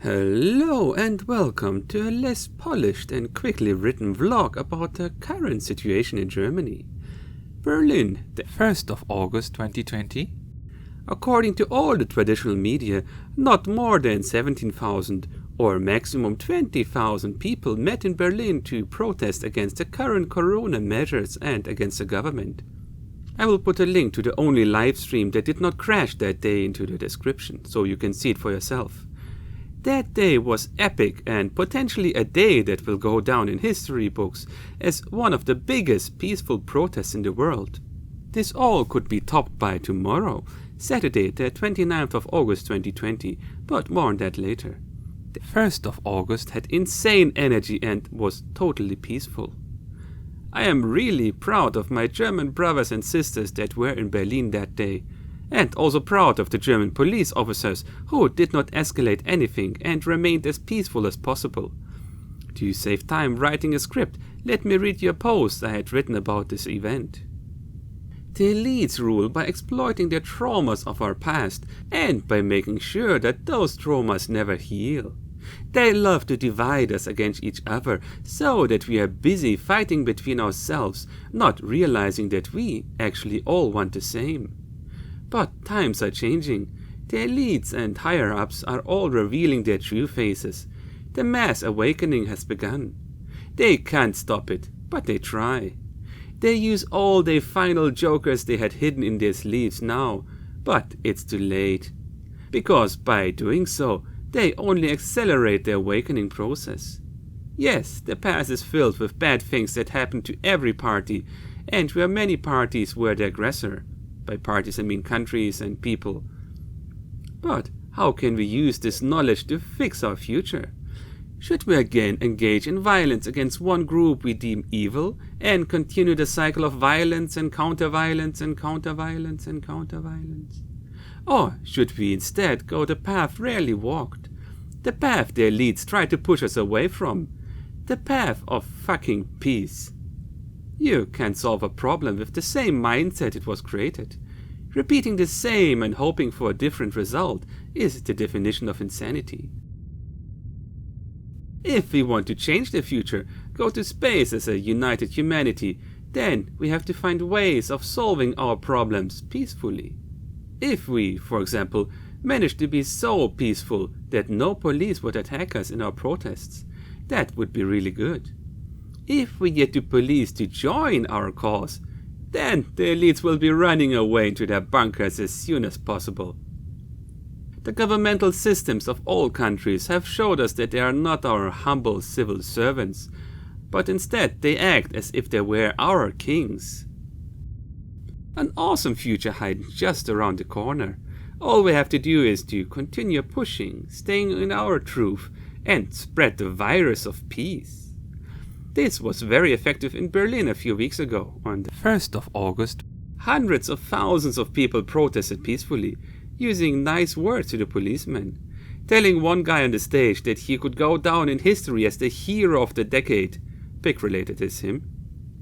Hello and welcome to a less polished and quickly written vlog about the current situation in Germany. Berlin, the 1st of August 2020. According to all the traditional media, not more than 17,000 or maximum 20,000 people met in Berlin to protest against the current corona measures and against the government. I will put a link to the only live stream that did not crash that day into the description, so you can see it for yourself. That day was epic and potentially a day that will go down in history books as one of the biggest peaceful protests in the world. This all could be topped by tomorrow, Saturday the 29th of August 2020, but more on that later. The 1st of August had insane energy and was totally peaceful. I am really proud of my German brothers and sisters that were in Berlin that day. And also proud of the German police officers who did not escalate anything and remained as peaceful as possible. To save time writing a script, let me read you a post I had written about this event. The elites rule by exploiting the traumas of our past and by making sure that those traumas never heal. They love to divide us against each other so that we are busy fighting between ourselves, not realizing that we actually all want the same. But times are changing. The elites and higher-ups are all revealing their true faces. The mass awakening has begun. They can't stop it, but they try. They use all the final jokers they had hidden in their sleeves now, but it's too late. Because by doing so, they only accelerate the awakening process. Yes, the past is filled with bad things that happened to every party, and where many parties were the aggressor. By parties I mean countries and people. But how can we use this knowledge to fix our future? Should we again engage in violence against one group we deem evil and continue the cycle of violence and counter-violence and counter-violence and counter-violence? Or should we instead go the path rarely walked? The path the elites try to push us away from? The path of fucking peace. You can't solve a problem with the same mindset it was created. Repeating the same and hoping for a different result is the definition of insanity. If we want to change the future, go to space as a united humanity, then we have to find ways of solving our problems peacefully. If we, for example, manage to be so peaceful that no police would attack us in our protests, that would be really good. If we get the police to join our cause, then the elites will be running away into their bunkers as soon as possible. The governmental systems of all countries have showed us that they are not our humble civil servants, but instead they act as if they were our kings. An awesome future hides just around the corner. All we have to do is to continue pushing, staying in our truth, and spread the virus of peace. This was very effective in Berlin a few weeks ago. On the 1st of August, hundreds of thousands of people protested peacefully, using nice words to the policemen, telling one guy on the stage that he could go down in history as the hero of the decade, pig-related as him,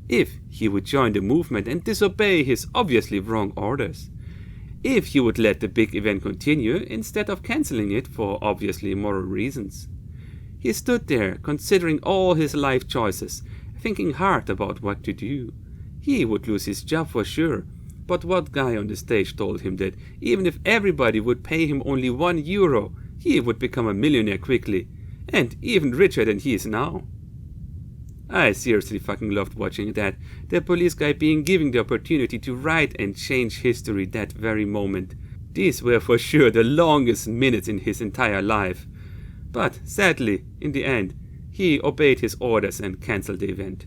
if he would join the movement and disobey his obviously wrong orders. If he would let the big event continue instead of cancelling it for obviously moral reasons. He stood there, considering all his life choices, thinking hard about what to do. He would lose his job for sure, but what guy on the stage told him that even if everybody would pay him only €1, he would become a millionaire quickly, and even richer than he is now? I seriously fucking loved watching that, the police guy being given the opportunity to write and change history that very moment. These were for sure the longest minutes in his entire life. But sadly, in the end, he obeyed his orders and cancelled the event.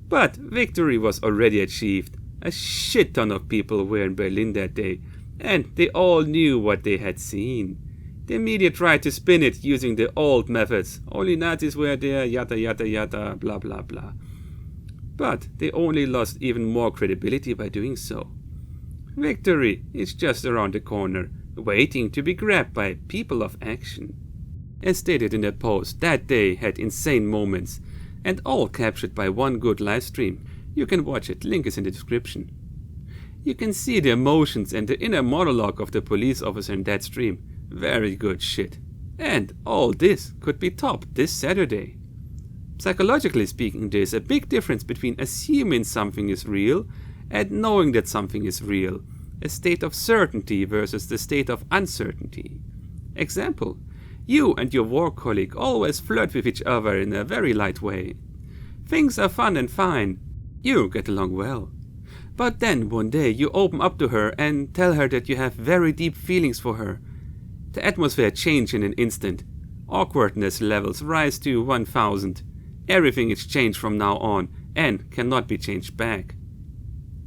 But victory was already achieved. A shit ton of people were in Berlin that day, and they all knew what they had seen. The media tried to spin it using the old methods. Only Nazis were there, yada yada yada, blah blah blah. But they only lost even more credibility by doing so. Victory is just around the corner, waiting to be grabbed by people of action. As stated in that post, that day had insane moments, and all captured by one good livestream. You can watch it, link is in the description. You can see the emotions and the inner monologue of the police officer in that stream. Very good shit. And all this could be topped this Saturday. Psychologically speaking, there is a big difference between assuming something is real and knowing that something is real, a state of certainty versus the state of uncertainty. Example, you and your work colleague always flirt with each other in a very light way. Things are fun and fine. You get along well. But then one day you open up to her and tell her that you have very deep feelings for her. The atmosphere changes in an instant. Awkwardness levels rise to 1000. Everything is changed from now on and cannot be changed back.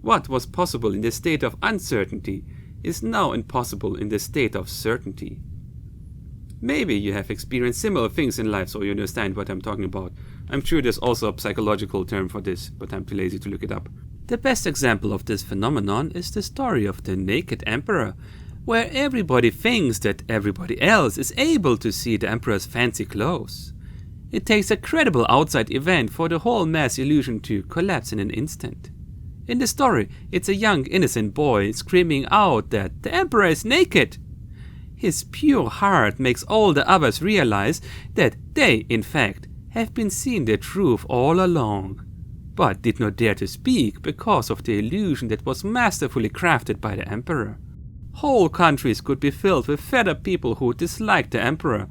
What was possible in the state of uncertainty is now impossible in the state of certainty. Maybe you have experienced similar things in life, so you understand what I'm talking about. I'm sure there's also a psychological term for this, but I'm too lazy to look it up. The best example of this phenomenon is the story of the naked emperor, where everybody thinks that everybody else is able to see the emperor's fancy clothes. It takes a credible outside event for the whole mass illusion to collapse in an instant. In the story, it's a young innocent boy screaming out that the emperor is naked. His pure heart makes all the others realize that they, in fact, have been seeing the truth all along, but did not dare to speak because of the illusion that was masterfully crafted by the emperor. Whole countries could be filled with fed up people who dislike the emperor,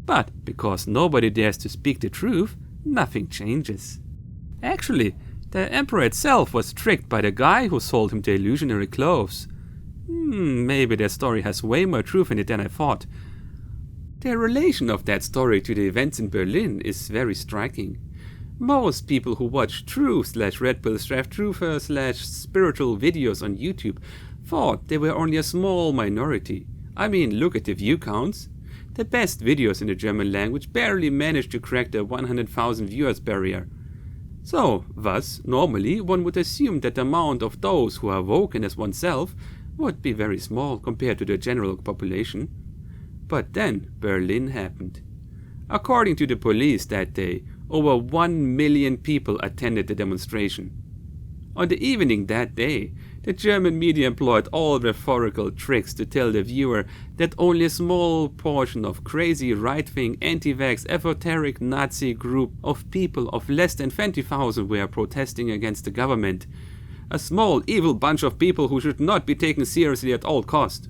but because nobody dares to speak the truth, nothing changes. Actually, the emperor itself was tricked by the guy who sold him the illusionary clothes. Maybe their story has way more truth in it than I thought. The relation of that story to the events in Berlin is very striking. Most people who watch true/Red Pill/truther/spiritual videos on YouTube thought they were only a small minority. I mean, look at the view counts. The best videos in the German language barely managed to crack the 100,000 viewers barrier. So, thus, normally one would assume that the amount of those who are woken as oneself would be very small compared to the general population. But then Berlin happened. According to the police that day, over 1 million people attended the demonstration. On the evening that day, the German media employed all rhetorical tricks to tell the viewer that only a small portion of crazy right-wing, anti-vax, esoteric Nazi group of people of less than 20,000 were protesting against the government. A small, evil bunch of people who should not be taken seriously at all cost.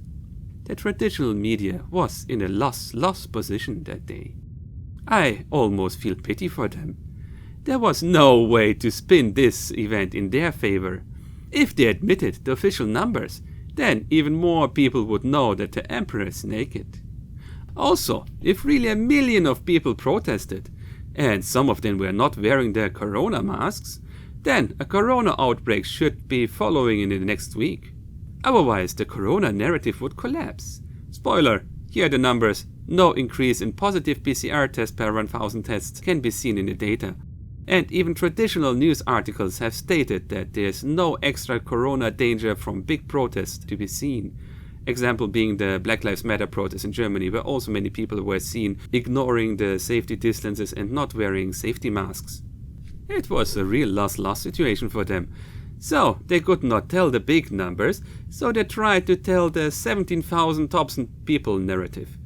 The traditional media was in a loss position that day. I almost feel pity for them. There was no way to spin this event in their favor. If they admitted the official numbers, then even more people would know that the emperor is naked. Also, if really 1 million of people protested, and some of them were not wearing their corona masks, then a corona outbreak should be following in the next week. Otherwise, the corona narrative would collapse. Spoiler, here are the numbers. No increase in positive PCR tests per 1,000 tests can be seen in the data. And even traditional news articles have stated that there is no extra corona danger from big protests to be seen. Example being the Black Lives Matter protests in Germany, where also many people were seen ignoring the safety distances and not wearing safety masks. It was a real loss-loss situation for them. So they could not tell the big numbers, so they tried to tell the 17,000 Thompson people narrative.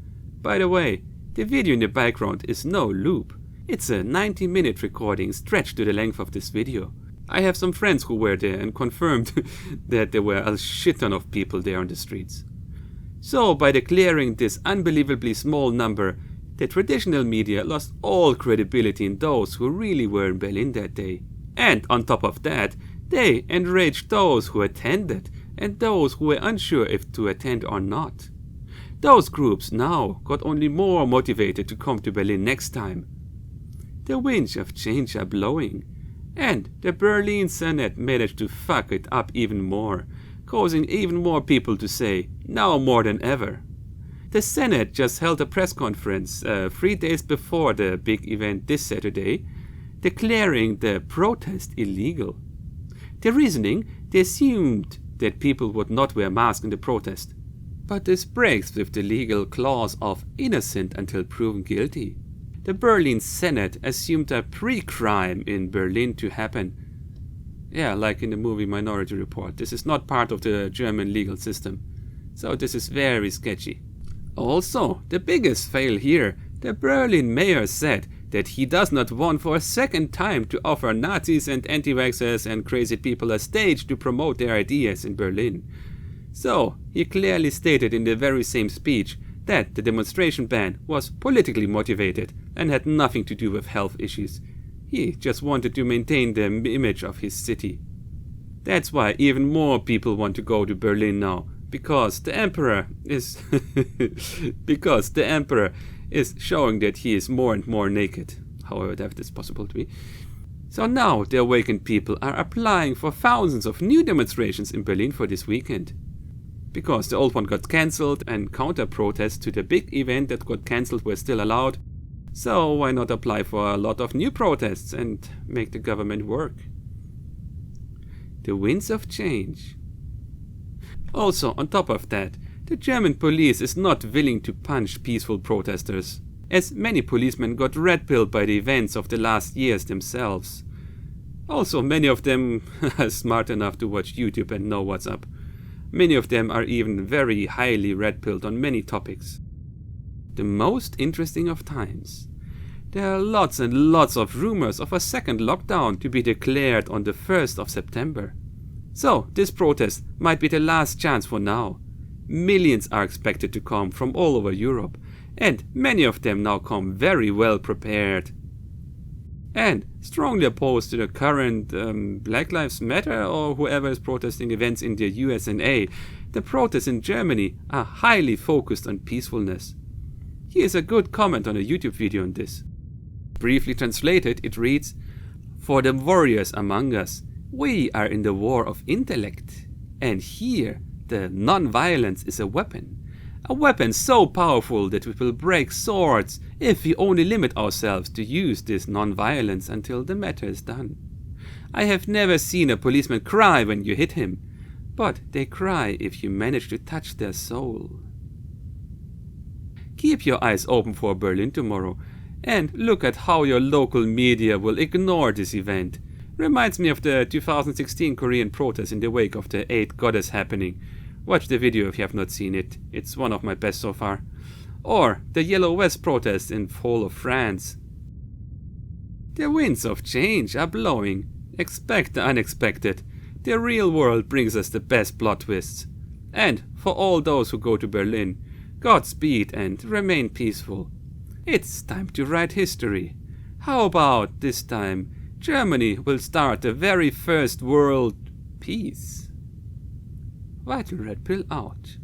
By the way, the video in the background is no loop. It's a 90-minute recording stretched to the length of this video. I have some friends who were there and confirmed that there were a shit ton of people there on the streets. So by declaring this unbelievably small number, the traditional media lost all credibility in those who really were in Berlin that day. And on top of that, they enraged those who attended and those who were unsure if to attend or not. Those groups now got only more motivated to come to Berlin next time. The winds of change are blowing, and the Berlin Senate managed to fuck it up even more, causing even more people to say, now more than ever. The Senate just held a press conference 3 days before the big event this Saturday, declaring the protest illegal. The reasoning, they assumed that people would not wear masks in the protest. But this breaks with the legal clause of innocent until proven guilty. The Berlin Senate assumed a pre-crime in Berlin to happen. Yeah, like in the movie Minority Report. This is not part of the German legal system. So this is very sketchy. Also, the biggest fail here, the Berlin mayor said that he does not want for a second time to offer Nazis and anti-vaxxers and crazy people a stage to promote their ideas in Berlin. So, he clearly stated in the very same speech that the demonstration ban was politically motivated and had nothing to do with health issues. He just wanted to maintain the image of his city. That's why even more people want to go to Berlin now, because the emperor is showing that he is more and more naked, however that is possible to be. So now the awakened people are applying for thousands of new demonstrations in Berlin for this weekend. Because the old one got cancelled and counter-protests to the big event that got cancelled were still allowed, so why not apply for a lot of new protests and make the government work? The winds of change. Also, on top of that, the German police is not willing to punch peaceful protesters, as many policemen got red-pilled by the events of the last years themselves. Also, many of them are smart enough to watch YouTube and know what's up. Many of them are even very highly red-pilled on many topics. The most interesting of times. There are lots and lots of rumors of a second lockdown to be declared on the 1st of September. So, this protest might be the last chance for now. Millions are expected to come from all over Europe, and many of them now come very well prepared. And strongly opposed to the current Black Lives Matter or whoever is protesting events in the USA, the protests in Germany are highly focused on peacefulness. Here's a good comment on a YouTube video on this. Briefly translated, it reads, "For the warriors among us, we are in the war of intellect, and here the non-violence is a weapon so powerful that we will break swords if we only limit ourselves to use this non-violence until the matter is done. I have never seen a policeman cry when you hit him, but they cry if you manage to touch their soul." Keep your eyes open for Berlin tomorrow, and look at how your local media will ignore this event. Reminds me of the 2016 Korean protest in the wake of the 8th Goddess happening. Watch the video if you have not seen it, it's one of my best so far. Or the Yellow Vest protest in fall of France. The winds of change are blowing. Expect the unexpected. The real world brings us the best plot twists. And for all those who go to Berlin, Godspeed and remain peaceful. It's time to write history. How about this time Germany will start the very first world peace? Vital Red Pill out.